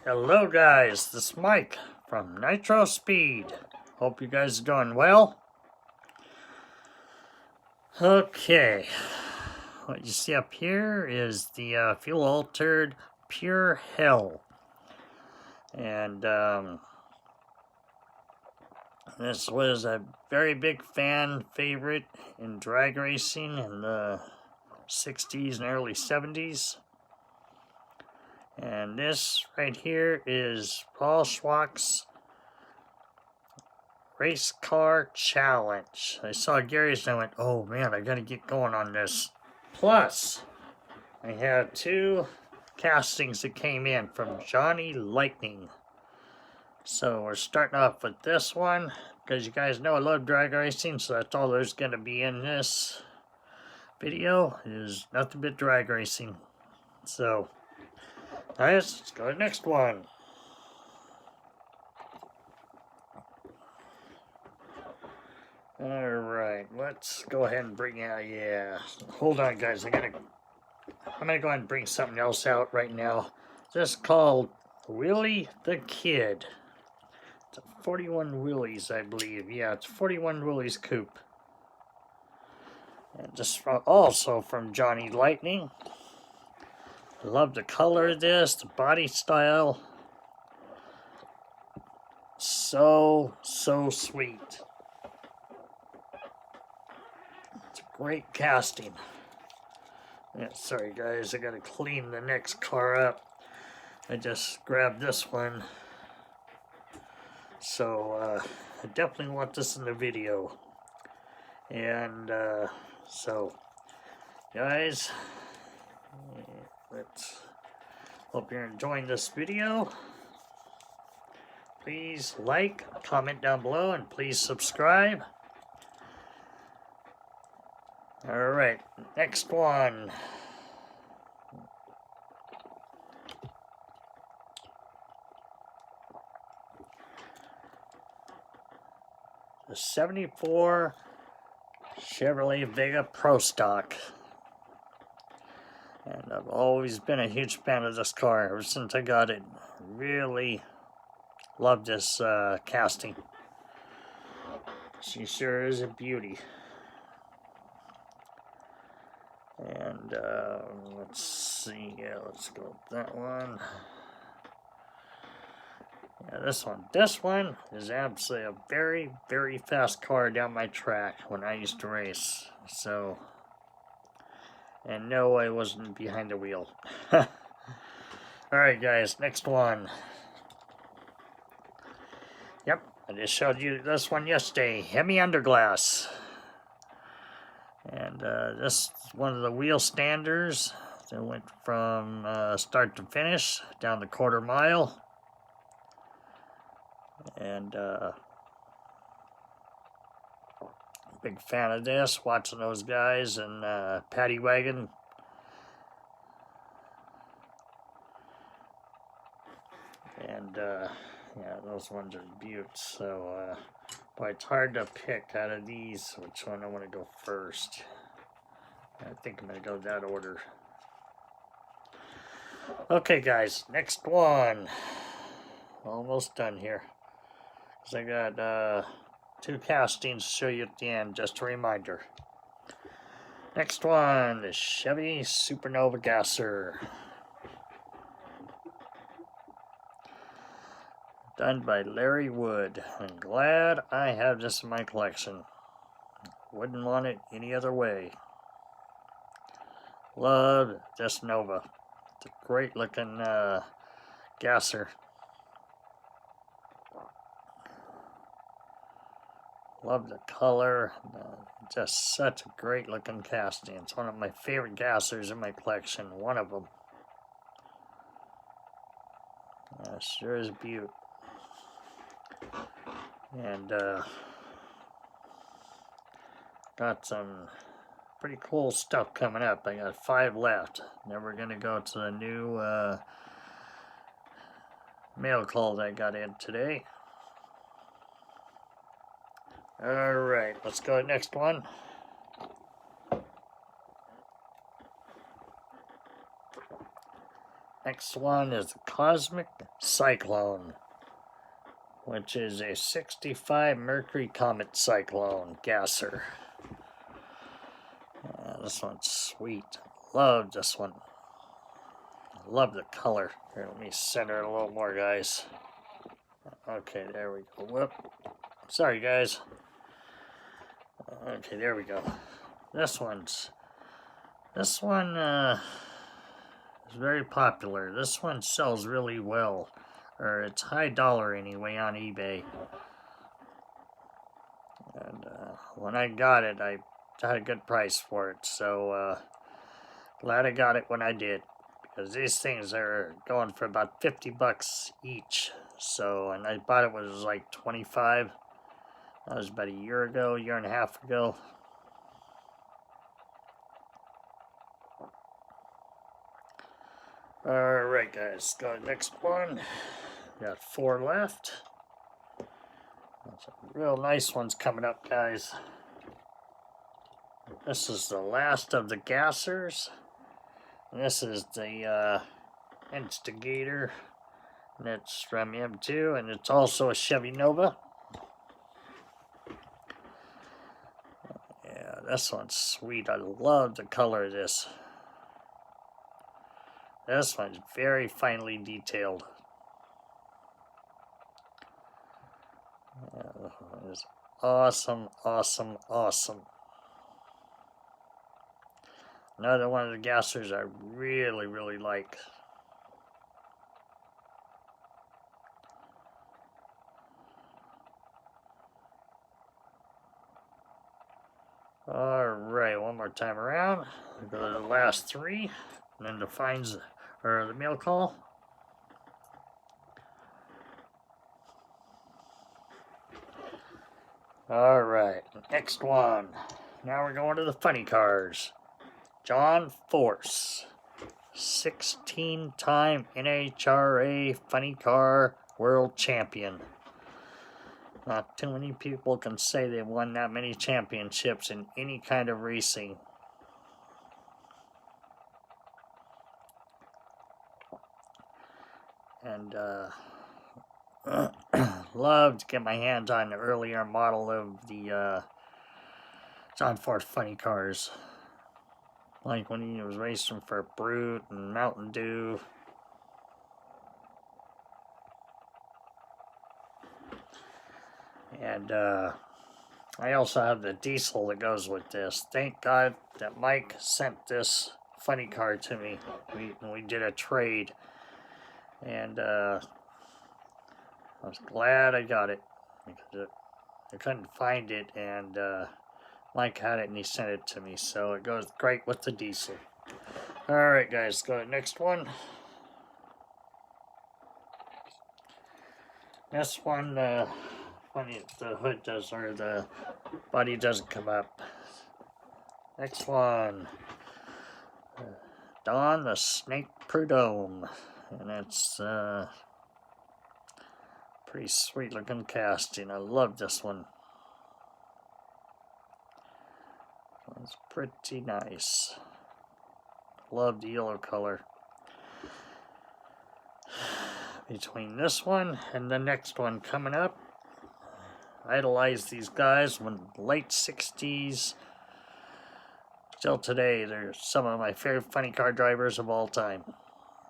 Hello guys, this is Mike from Nitro Speed. Hope you guys are doing well. Okay, what you see up here is the fuel altered Pure Hell. And this was a very big fan favorite in drag racing in the 60s and early 70s. And this right here is Paul Schwach's Race Car Challenge. I saw Gary's and I went, oh man, I gotta get going on this. Plus, I have two castings that came in from Johnny Lightning. So we're starting off with this one, because you guys know I love drag racing, so that's all there's gonna be in this video, is nothing but drag racing. So, guys, let's go to the next one. Alright, let's go ahead and bring out, hold on guys, I'm gonna go ahead and bring something else out right now. This is called Willie the Kid. It's a 41 Willies, I believe. Yeah, it's 41 Willies coupe. And just also from Johnny Lightning. I love the color of this, the body style. So sweet. Great casting. Yeah, sorry guys, I gotta clean the next car up. I just grabbed this one. So, I definitely want this in the video. And, so, guys, hope you're enjoying this video. Please like, comment down below, and please subscribe. Alright, next one. The 74 Chevrolet Vega Pro Stock. And I've always been a huge fan of this car ever since I got it. Really love this casting. She sure is a beauty. And let's see, let's go with that one. Yeah, this one is absolutely a very, very fast car down my track when I used to race. So, and no, I wasn't behind the wheel. Alright guys, next one. Yep, I just showed you this one yesterday, Hemi Underglass. And this is one of the wheel standers that went from start to finish down the quarter mile. And big fan of this, watching those guys in paddy wagon. And yeah, those ones are beauts. So boy, it's hard to pick out of these which one I want to go first. I think I'm going to go that order. Okay guys, next one. Almost done here. Because I got two castings to show you at the end, just a reminder. Next one, the Chevy Supernova gasser. Done by Larry Wood. I'm glad I have this in my collection. Wouldn't want it any other way. Love this Nova. It's a great looking gasser. Love the color. Just such a great looking casting. It's one of my favorite gassers in my collection. One of them. Sure is a beaut. And got some pretty cool stuff coming up. I got 5 left. Then we're gonna go to the new mail call that I got in today. Alright, let's go to the next one. Next one is the Cosmic Cyclone, which is a 65 Mercury Comet Cyclone gasser. This one's sweet. Love this one. Love the color. Here, let me center it a little more, guys. Okay, there we go. Whoop. Sorry, guys. Okay, there we go. This one is very popular. This one sells really well, or it's high dollar anyway on eBay. And when I got it, I had a good price for it. So glad I got it when I did, because these things are going for about 50 bucks each. So, and I bought it when it was like 25. That was about a year and a half ago. Alright guys, go to the next one. Got 4 left. Some real nice ones coming up, guys. This is the last of the gassers. And this is the Instigator. And it's from M2, and it's also a Chevy Nova. Yeah, this one's sweet. I love the color of this. This one's very finely detailed. Yeah, this one is awesome, awesome, awesome. Another one of the gassers I really, really like. Alright, one more time around. We'll go to the last 3, and then the mail call. Alright, next one. Now we're going to the funny cars. John Force, 16-time NHRA Funny Car World Champion. Not too many people can say they won that many championships in any kind of racing. And love to get my hands on the earlier model of the John Force funny cars. Like when he was racing for Brute and Mountain Dew. And I also have the diesel that goes with this. Thank God that Mike sent this funny car to me. We did a trade. And I was glad I got it, because I couldn't find it, and Mike had it and he sent it to me, so it goes great with the diesel. Alright guys, go to the next one. This one, funny, the hood does, or the body doesn't come up. Next one, Don the Snake Prudhomme, and it's pretty sweet looking casting. I love this one. It's pretty nice. Love the yellow color. Between this one and the next one coming up, idolize these guys when late 60s. Still today, they're some of my favorite funny car drivers of all time.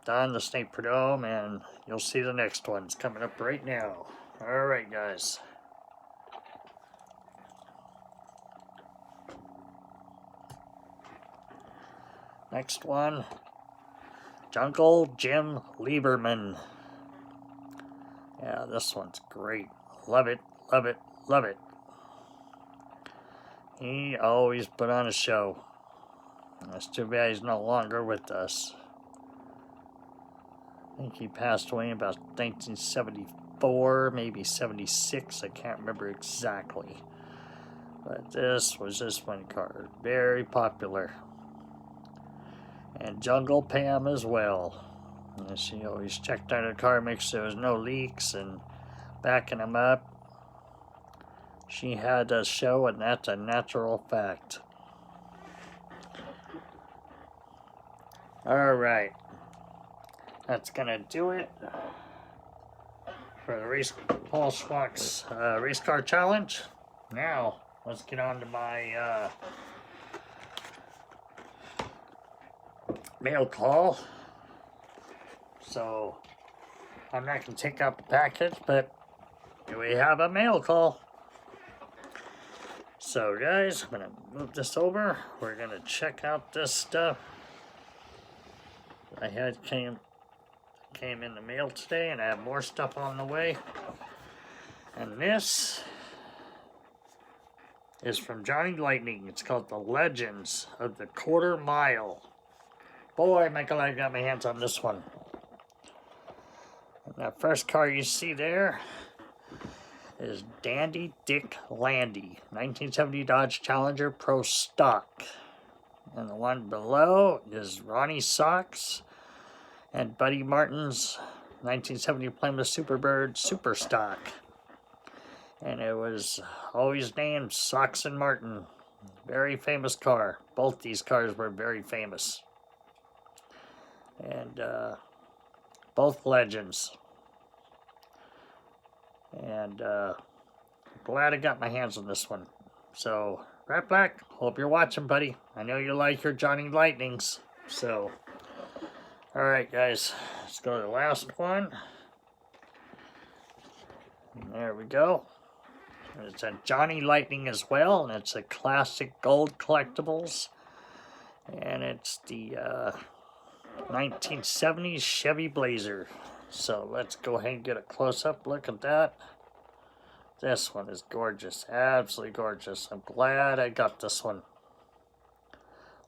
Don the Snake Prudhomme, and you'll see the next one's coming up right now. Alright guys. Next one, Jungle Jim Lieberman. Yeah, this one's great. Love it, love it, love it. He always put on a show. It's too bad he's no longer with us. I think he passed away in about 1974, maybe 76. I can't remember exactly. But this was his funny car. Very popular. And Jungle Pam as well. And she always checked on her car, make sure there was no leaks, and backing them up. She had a show, and that's a natural fact. Alright. that's gonna do it for the race Paul Schmuck's race car challenge. Now let's get on to my mail call. So I'm not gonna take out the package, but we have a mail call. So guys, I'm gonna move this over. We're gonna check out this stuff I had came in the mail today, and I have more stuff on the way. And this is from Johnny Lightning. It's called The Legends of the Quarter Mile. Boy, Michael, I got my hands on this one. And that first car you see there is Dandy Dick Landy, 1970 Dodge Challenger Pro Stock. And the one below is Ronnie Socks and Buddy Martin's 1970 Plymouth Superbird Super Stock. And it was always named Socks and Martin. Very famous car. Both these cars were very famous. And both legends. And glad I got my hands on this one. So, Rat Black, hope you're watching, buddy. I know you like your Johnny Lightnings. So, alright guys, let's go to the last one. And there we go. It's a Johnny Lightning as well, and it's a classic gold collectibles. And it's the 1970s Chevy Blazer. So let's go ahead and get a close-up look at that. This one is gorgeous, absolutely gorgeous. I'm glad I got this one.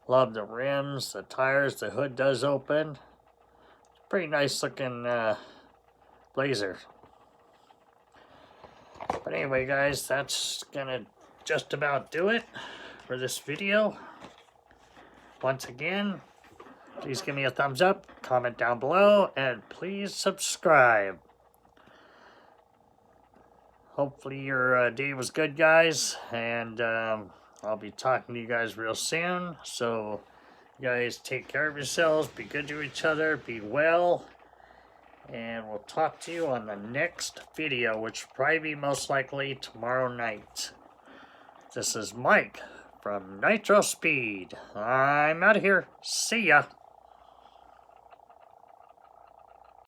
Love the rims, the tires, the hood does open. Pretty nice looking Blazer. But anyway guys, that's gonna just about do it for this video. Once again, please give me a thumbs up, comment down below, and please subscribe. Hopefully your day was good, guys, and I'll be talking to you guys real soon. So, you guys take care of yourselves, be good to each other, be well, and we'll talk to you on the next video, which will probably be most likely tomorrow night. This is Mike from Nitro Speed. I'm out of here. See ya.